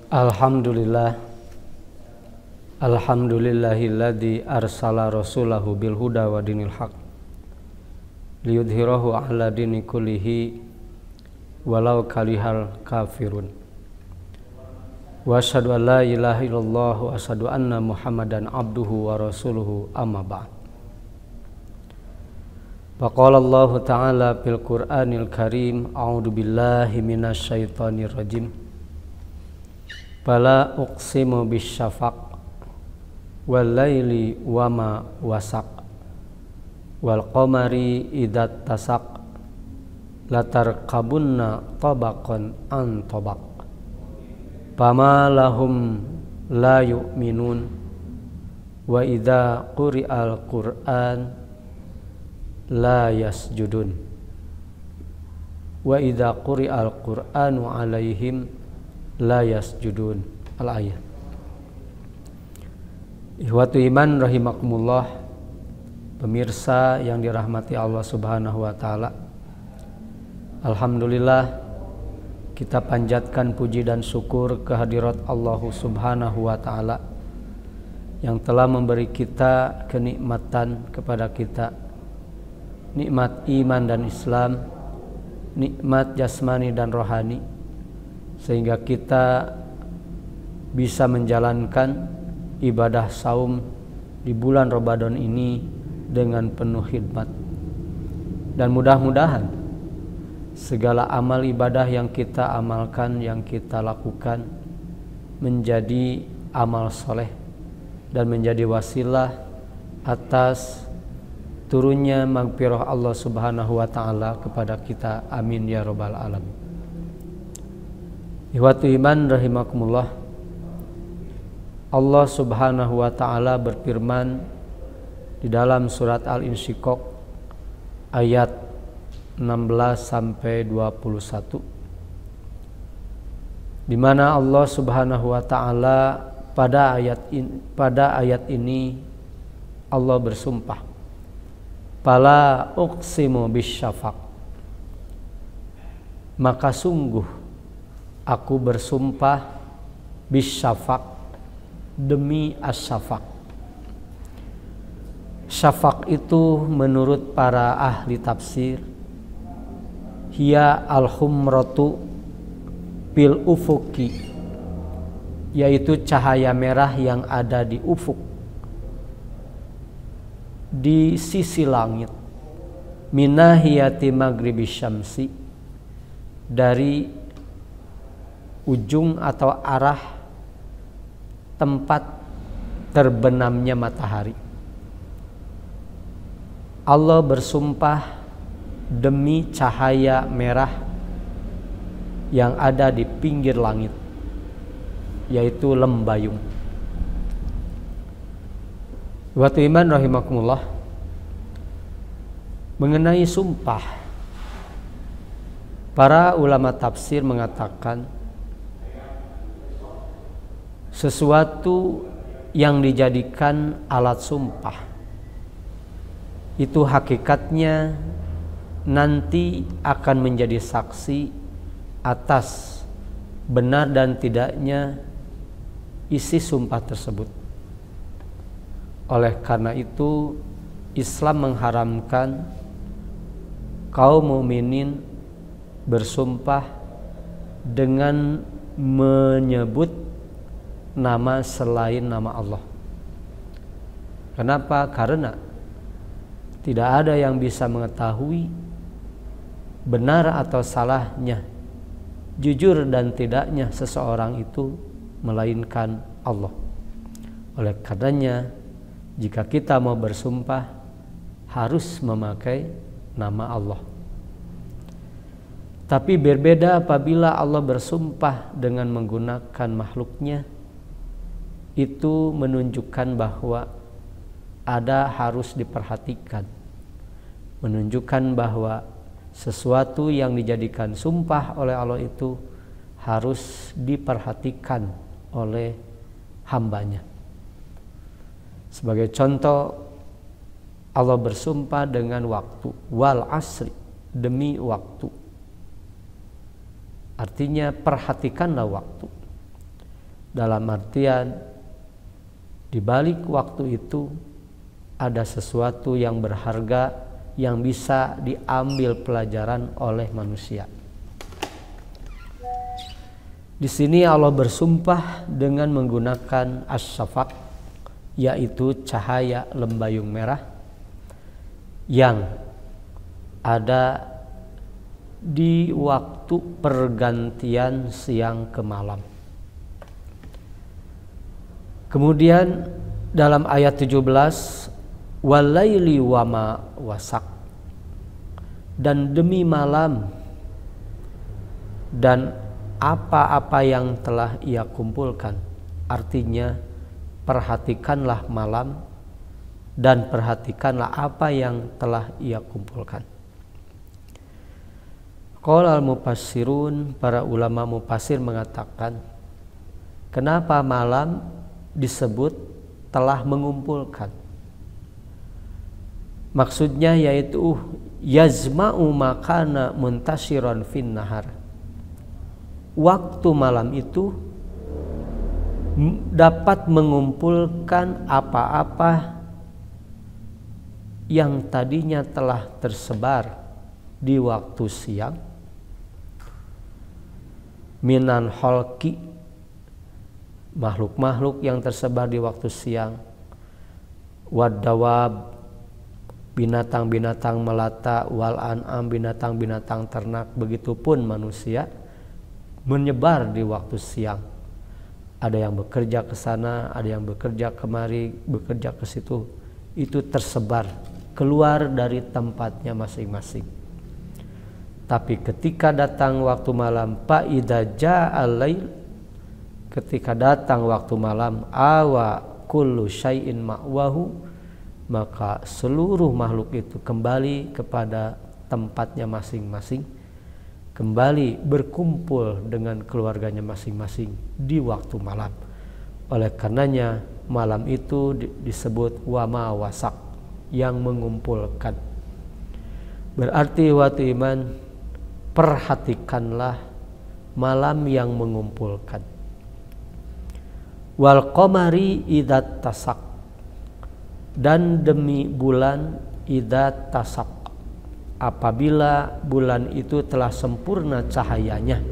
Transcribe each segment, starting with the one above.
Alhamdulillah. Alhamdulillahilladzi arsala rasulahu bil huda wa dinil haq liyudhhirahu 'ala dini kullihi walau karihal kafirun. Wa asyhadu an la ilaha illallah wa asyhadu anna Muhammadan abduhu wa rasuluhu amma ba'd. Faqala Allah ta'ala fil Qur'anil Karim, a'udzu billahi minasy syaithanir rajim. Fala uqsimu bisyafaq wal laili wama wasaq wal qamari idza tasaq latarkabunna tabaqan an tabaq fama lahum la yu'minun wa idza quri'al qur'an la yasjudun wa idza quri'al qur'anu alaihim la yasjudun. Al-ayat. Ihwatu iman rahimakumullah, pemirsa yang dirahmati Allah Subhanahu wa taala. Alhamdulillah, kita panjatkan puji dan syukur kehadirat Allah Subhanahu wa taala yang telah memberi kita kenikmatan kepada kita, nikmat iman dan Islam, nikmat jasmani dan rohani, sehingga kita bisa menjalankan ibadah saum di bulan Ramadan ini dengan penuh khidmat. Dan mudah-mudahan segala amal ibadah yang kita amalkan, yang kita lakukan menjadi amal soleh dan menjadi wasilah atas turunnya maghfirah Allah Subhanahu wa ta'ala kepada kita. Amin ya rabbal alamin. Ihwatu iman rahimakumullah, Allah Subhanahu wa ta'ala berfirman di dalam surat Al-Insyiqaq ayat 16 sampai 21, di mana Allah Subhanahu wa ta'ala pada ayat ini Allah bersumpah, fala uqsimu bisyafaq, maka sungguh aku bersumpah bisyafaq, demi as-syafaq. Syafaq itu menurut para ahli tafsir hiya al-humratu bil ufuki, yaitu cahaya merah yang ada di ufuk, di sisi langit, minahiyati maghribi syamsi, dari ujung atau arah tempat terbenamnya matahari. Allah bersumpah demi cahaya merah yang ada di pinggir langit, yaitu lembayung. Watu iman rahimakumullah, mengenai sumpah, para ulama tafsir mengatakan sesuatu yang dijadikan alat sumpah itu hakikatnya nanti akan menjadi saksi atas benar dan tidaknya isi sumpah tersebut. Oleh karena itu Islam mengharamkan kaum mukminin bersumpah dengan menyebut nama selain nama Allah. Kenapa? Karena tidak ada yang bisa mengetahui benar atau salahnya, jujur dan tidaknya seseorang itu melainkan Allah. Oleh karenanya, jika kita mau bersumpah harus memakai nama Allah. Tapi berbeda apabila Allah bersumpah dengan menggunakan makhluknya. Itu menunjukkan bahwa ada harus diperhatikan, menunjukkan bahwa sesuatu yang dijadikan sumpah oleh Allah itu harus diperhatikan oleh hambanya. Sebagai contoh, Allah bersumpah dengan waktu, wal asri, demi waktu. Artinya perhatikanlah waktu. Dalam artian di balik waktu itu ada sesuatu yang berharga yang bisa diambil pelajaran oleh manusia. Di sini Allah bersumpah dengan menggunakan as-syafaq, yaitu cahaya lembayung merah yang ada di waktu pergantian siang ke malam. Kemudian dalam ayat 17, walaili wama wasak, dan demi malam dan apa-apa yang telah ia kumpulkan. Artinya perhatikanlah malam dan perhatikanlah apa yang telah ia kumpulkan. Qala al-mufassirun, para ulama mufassir mengatakan, kenapa malam disebut telah mengumpulkan? Maksudnya yaitu yazma'u makana muntashiran fin nahar. Waktu malam itu dapat mengumpulkan apa-apa yang tadinya telah tersebar di waktu siang, minan holki, makhluk-makhluk yang tersebar di waktu siang, wadawab, binatang-binatang melata, wal an'am, binatang-binatang ternak, begitupun manusia menyebar di waktu siang. Ada yang bekerja ke sana, ada yang bekerja kemari, bekerja ke situ. Itu tersebar keluar dari tempatnya masing-masing. Tapi ketika datang waktu malam, fa idza ja'al lail, ketika datang waktu malam, awa kullu syai'in ma'wahu, maka seluruh makhluk itu kembali kepada tempatnya masing-masing, kembali berkumpul dengan keluarganya masing-masing di waktu malam. Oleh karenanya malam itu disebut wama wasak, yang mengumpulkan. Berarti waktu iman, perhatikanlah malam yang mengumpulkan. Wal qamari idza tasak, dan demi bulan idza tasak, apabila bulan itu telah sempurna cahayanya.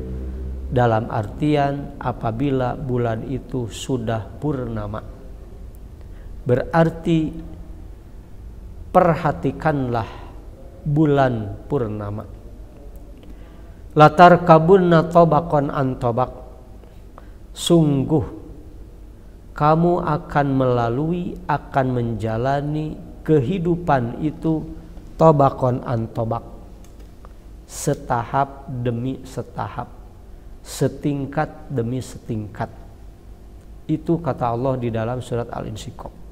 Dalam artian apabila bulan itu sudah purnama. Berarti perhatikanlah bulan purnama. Latar kabunna tobakon antobak, sungguh kamu akan melalui, akan menjalani kehidupan itu tobakon antobak, setahap demi setahap, setingkat demi setingkat. Itu kata Allah di dalam surat Al-Insyiqaq.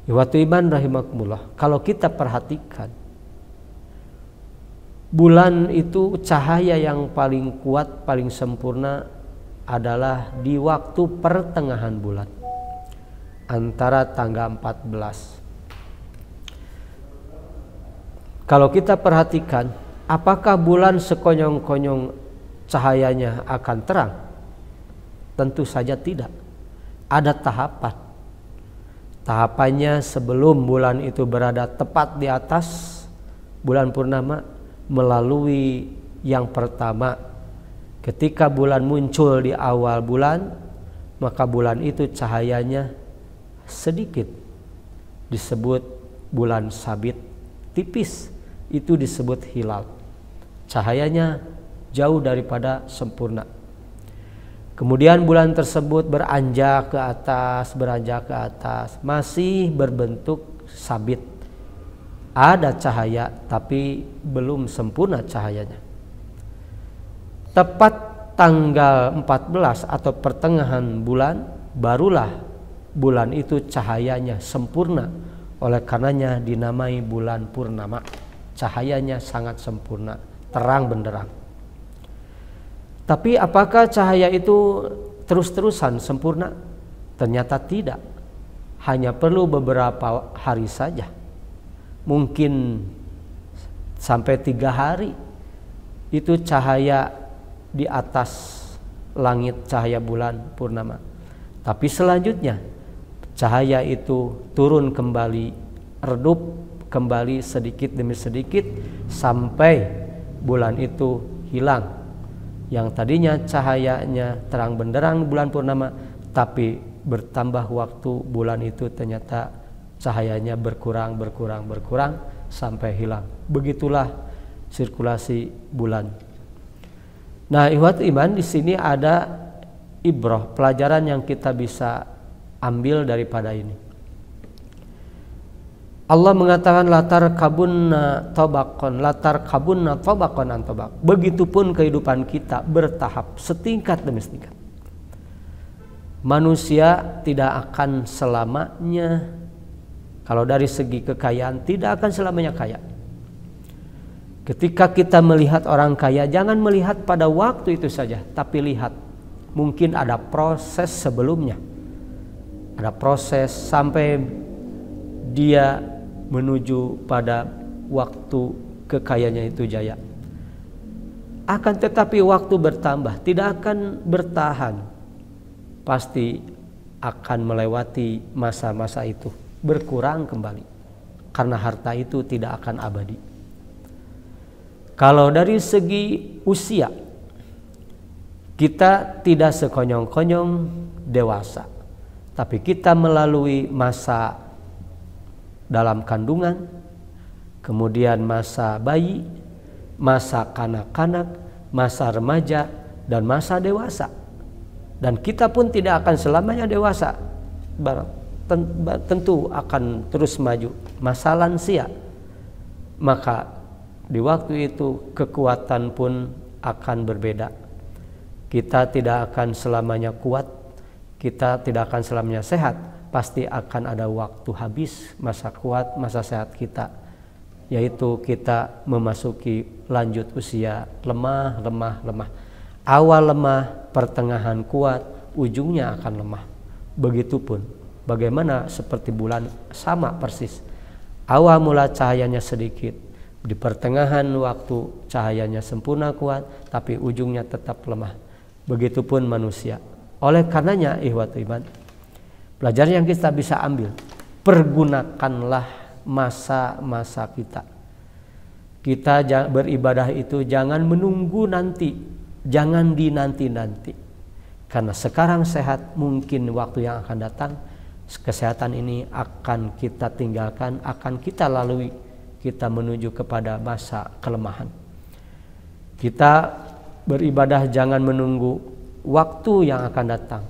Ikhwatu iman rahimakumullah, kalau kita perhatikan, bulan itu cahaya yang paling kuat, paling sempurna adalah di waktu pertengahan bulan, antara tanggal 14. Kalau kita perhatikan, apakah bulan sekonyong-konyong cahayanya akan terang? Tentu saja tidak. Ada tahapan. Tahapannya sebelum bulan itu berada tepat di atas bulan purnama, melalui yang pertama, ketika bulan muncul di awal bulan, maka bulan itu cahayanya sedikit, disebut bulan sabit, tipis, itu disebut hilal. Cahayanya jauh daripada sempurna. Kemudian bulan tersebut beranjak ke atas, masih berbentuk sabit. Ada cahaya tapi belum sempurna cahayanya. Tepat tanggal 14 atau pertengahan bulan, barulah bulan itu cahayanya sempurna. Oleh karenanya dinamai bulan purnama. Cahayanya sangat sempurna, terang benderang. Tapi apakah cahaya itu terus-terusan sempurna? Ternyata tidak. Hanya perlu beberapa hari saja. Mungkin sampai 3 hari itu cahaya di atas langit cahaya bulan purnama. Tapi selanjutnya cahaya itu turun kembali, redup kembali sedikit demi sedikit sampai bulan itu hilang. Yang tadinya cahayanya terang benderang bulan purnama, tapi bertambah waktu bulan itu ternyata cahayanya berkurang sampai hilang. Begitulah sirkulasi bulan. Nah, ikhwat iman, di sini ada ibrah, pelajaran yang kita bisa ambil daripada ini. Allah mengatakan latar kabunna tabaqan an tabaq. Begitupun kehidupan kita bertahap, setingkat demi setingkat. Manusia tidak akan selamanya, kalau dari segi kekayaan, tidak akan selamanya kaya. Ketika kita melihat orang kaya, jangan melihat pada waktu itu saja, tapi lihat mungkin ada proses sebelumnya. Ada proses sampai dia menuju pada waktu kekayaannya itu jaya. Akan tetapi waktu bertambah, tidak akan bertahan. Pasti akan melewati masa-masa itu, berkurang kembali. Karena harta itu tidak akan abadi. Kalau dari segi usia, kita tidak sekonyong-konyong dewasa, tapi kita melalui masa dalam kandungan, kemudian masa bayi, masa kanak-kanak, masa remaja, dan masa dewasa. Dan kita pun tidak akan selamanya dewasa, tentu akan terus maju. Masa lansia, maka di waktu itu kekuatan pun akan berbeda. Kita tidak akan selamanya kuat, kita tidak akan selamanya sehat. Pasti akan ada waktu habis masa kuat, masa sehat kita, yaitu kita memasuki lanjut usia lemah. Awal lemah, pertengahan kuat, ujungnya akan lemah. Begitupun bagaimana seperti bulan, sama persis. Awal mula cahayanya sedikit, di pertengahan waktu cahayanya sempurna kuat, tapi ujungnya tetap lemah. Begitupun manusia. Oleh karenanya ikhwat iman, pelajaran yang kita bisa ambil, pergunakanlah masa-masa kita. Kita beribadah itu jangan menunggu nanti, jangan dinanti-nanti. Karena sekarang sehat, mungkin waktu yang akan datang kesehatan ini akan kita tinggalkan, akan kita lalui, kita menuju kepada masa kelemahan. Kita beribadah jangan menunggu waktu yang akan datang,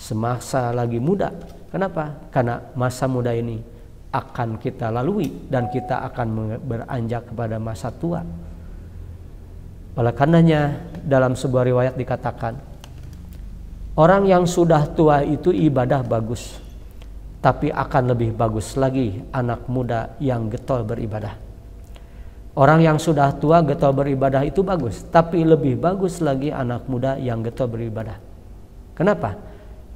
semasa lagi muda. Kenapa? Karena masa muda ini akan kita lalui dan kita akan beranjak kepada masa tua. Oleh karenanya dalam sebuah riwayat dikatakan, orang yang sudah tua itu ibadah bagus, tapi akan lebih bagus lagi anak muda yang getol beribadah. Orang yang sudah tua getol beribadah itu bagus, tapi lebih bagus lagi anak muda yang getol beribadah. Kenapa?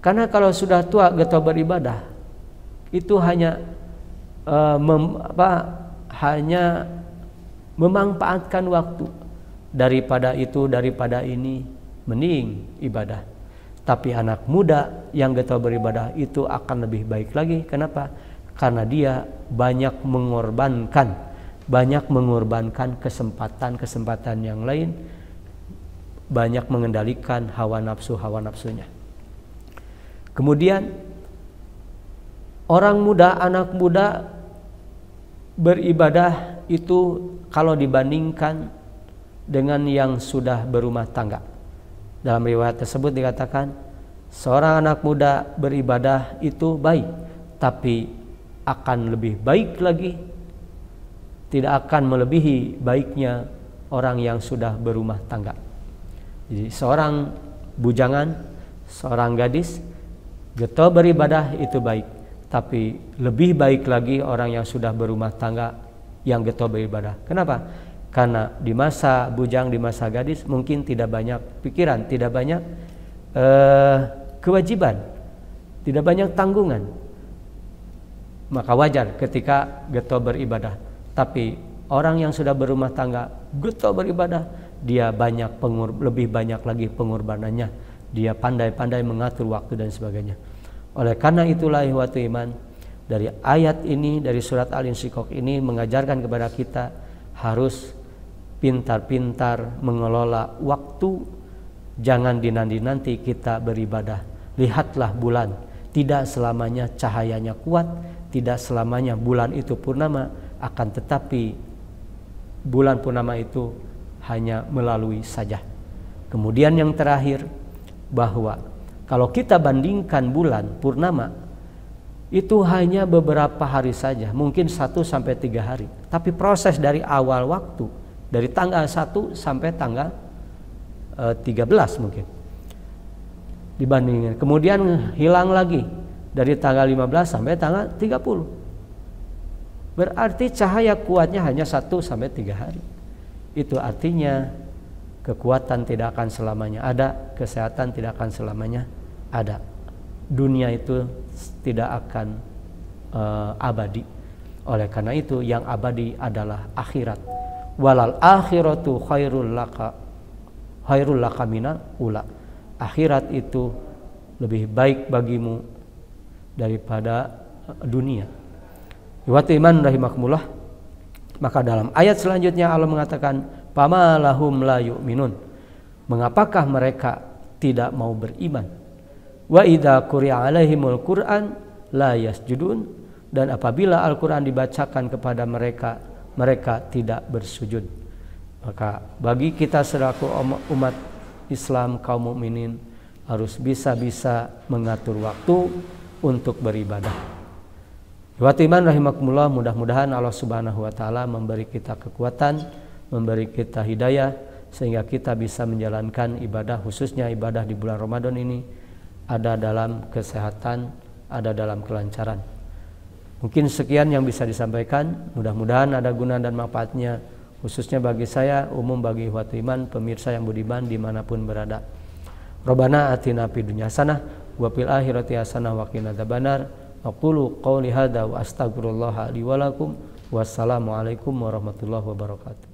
Karena kalau sudah tua getol beribadah itu hanya hanya memanfaatkan waktu. Daripada ini mending ibadah. Tapi anak muda yang getol beribadah itu akan lebih baik lagi. Kenapa? Karena dia banyak mengorbankan kesempatan yang lain, banyak mengendalikan hawa nafsunya. Kemudian orang muda, anak muda beribadah itu kalau dibandingkan dengan yang sudah berumah tangga. Dalam riwayat tersebut dikatakan seorang anak muda beribadah itu baik, tapi akan lebih baik lagi, tidak akan melebihi baiknya orang yang sudah berumah tangga. Jadi seorang bujangan, seorang gadis getol beribadah itu baik, tapi lebih baik lagi orang yang sudah berumah tangga yang getol beribadah. Kenapa? Karena di masa bujang, di masa gadis mungkin tidak banyak pikiran, tidak banyak kewajiban, tidak banyak tanggungan. Maka wajar ketika getol beribadah. Tapi orang yang sudah berumah tangga getol beribadah, dia lebih banyak lagi pengorbanannya dia pandai-pandai mengatur waktu dan sebagainya. Oleh karena itulah ikhwatu iman, dari ayat ini, dari surat Al-Insyiqaq ini mengajarkan kepada kita harus pintar-pintar mengelola waktu. Jangan dinanti-nanti kita beribadah. Lihatlah bulan, tidak selamanya cahayanya kuat, tidak selamanya bulan itu purnama, akan tetapi bulan purnama itu hanya melalui saja. Kemudian yang terakhir, bahwa kalau kita bandingkan bulan purnama itu hanya beberapa hari saja, mungkin 1 sampai 3 hari. Tapi proses dari awal waktu, dari tanggal 1 sampai tanggal 13 mungkin dibandingkan. Kemudian hilang lagi dari tanggal 15 sampai tanggal 30. Berarti cahaya kuatnya hanya 1 sampai 3 hari. Itu artinya kekuatan tidak akan selamanya ada, kesehatan tidak akan selamanya ada. Dunia itu tidak akan abadi. Oleh karena itu yang abadi adalah akhirat. Walal akhiratu khairul laka minal ula. Akhirat itu lebih baik bagimu daripada dunia. Ikhwati iman rahimakumullah. Maka dalam ayat selanjutnya Allah mengatakan, "Fama lahum la yu'minun." Mengapakah mereka tidak mau beriman? Wa idza quri'a 'alaihimul Qur'an la yasjudun, dan apabila Al-Qur'an dibacakan kepada mereka, mereka tidak bersujud. Maka bagi kita selaku umat Islam kaum mukminin harus bisa-bisa mengatur waktu untuk beribadah. Ikhwati iman rahimakumullah, mudah-mudahan Allah Subhanahu wa taala memberi kita kekuatan, memberi kita hidayah sehingga kita bisa menjalankan ibadah, khususnya ibadah di bulan Ramadan ini ada dalam kesehatan, ada dalam kelancaran. Mungkin sekian yang bisa disampaikan, mudah-mudahan ada guna dan manfaatnya, khususnya bagi saya, umum bagi ikhwatu iman, pemirsa yang budiman dimanapun berada. Rabbana atina fid dunya hasanah wa fil akhirati hasanah wa qina adzabannar. Aqulu qouli hadza wa astaghfirullah li wa lakum. Wassalamu alaikum warahmatullahi wabarakatuh.